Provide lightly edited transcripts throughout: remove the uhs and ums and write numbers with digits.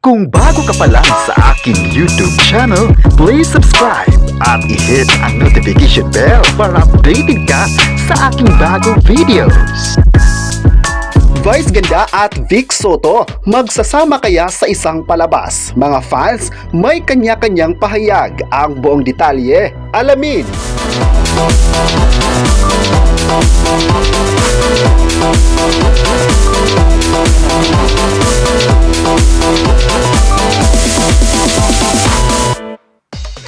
Kung bago ka pa lang sa aking YouTube channel, please subscribe at i-hit ang notification bell para updated ka sa aking bagong videos. Vice Ganda at Vic Soto magsasama kaya sa isang palabas? Mga fans, may kanya-kanyang pahayag. Ang buong detalye, alamin!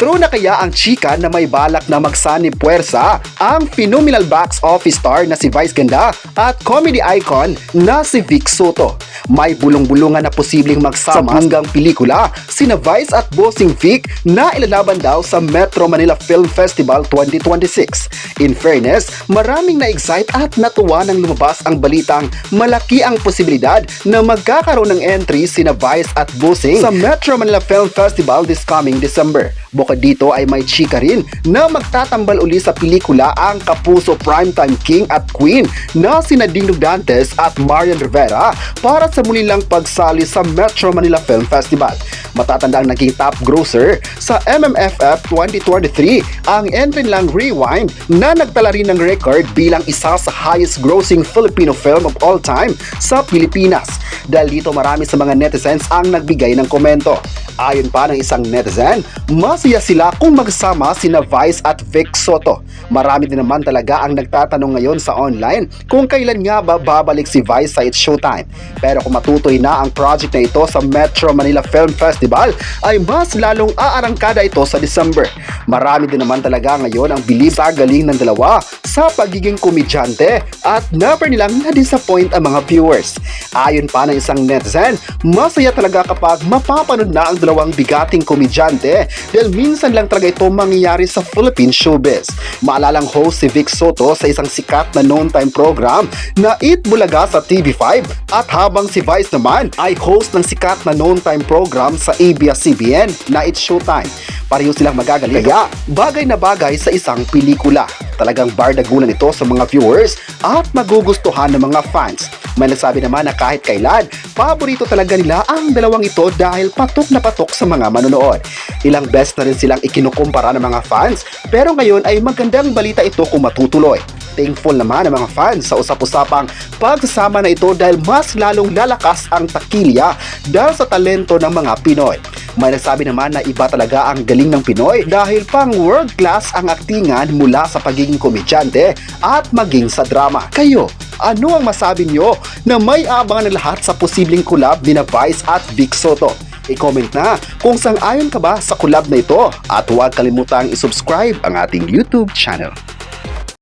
True na kaya ang chika na may balak na magsanib puwersa ang phenomenal box office star na si Vice Ganda at comedy icon na si Vic Soto? May bulong-bulungan na posibleng magsama hanggang pelikula sina Vice at Bossing Vic na ilalaban daw sa Metro Manila Film Festival 2026. In fairness, maraming na-excite at natuwa nang lumabas ang balitang malaki ang posibilidad na magkakaroon ng entry sina Vice at Bossing sa Metro Manila Film Festival this coming December. Bukod dito ay may chika rin na magtatambal uli sa pelikula ang kapuso primetime king at queen na sina Dingdong Dantes at Marian Rivera para sa muli lang pagsali sa Metro Manila Film Festival. Matatanda ang naging top grosser sa MMFF 2023 ang entry lang Rewind na nagtala rin ng record bilang isa sa highest grossing Filipino film of all time sa Pilipinas. Dahil dito marami sa mga netizens ang nagbigay ng komento. Ayon pa ng isang netizen, masaya sila kung magsama sina Vice at Vic Soto. Marami din naman talaga ang nagtatanong ngayon sa online kung kailan nga ba babalik si Vice sa It's Showtime. Pero kung matutoy na ang project na ito sa Metro Manila Film Festival, ay mas lalong aarangkada ito sa December. Marami din naman talaga ngayon ang bilib sa galing ng dalawa sa pagiging komedyante at never nilang na-disappoint ang mga viewers. Ayon pa ng isang netizen, masaya talaga kapag mapapanood na ang dalawang bigating komedyante dahil minsan lang talaga ito mangyayari sa Philippine showbiz. Maalalang host si Vic Soto sa isang sikat na noon time program na Eat Bulaga sa TV5 at habang si Vice naman ay host ng sikat na noon time program sa ABS-CBN na It's Showtime. Pareho silang magagaling kaya bagay na bagay sa isang pelikula. Talagang bardagulan ito sa mga viewers at magugustuhan ng mga fans. May nagsabi naman na kahit kailan, paborito talaga nila ang dalawang ito dahil patok na patok sa mga manonood. Ilang beses na rin silang ikinukumpara ng mga fans pero ngayon ay magandang balita ito kung matutuloy. Thankful naman ang mga fans sa usap-usapang pagsasama na ito dahil mas lalong lalakas ang takilya dahil sa talento ng mga Pinoy. May nagsabi naman na iba talaga ang galing ng Pinoy dahil pang world class ang aktingan mula sa pagiging komedyante at maging sa drama. Kayo, ano ang masabi nyo na may abangan ng lahat sa posibleng collab ni Vice at Vic Soto? I-comment na kung sang-ayon ka ba sa collab na ito at huwag kalimutang i-subscribe ang ating YouTube channel.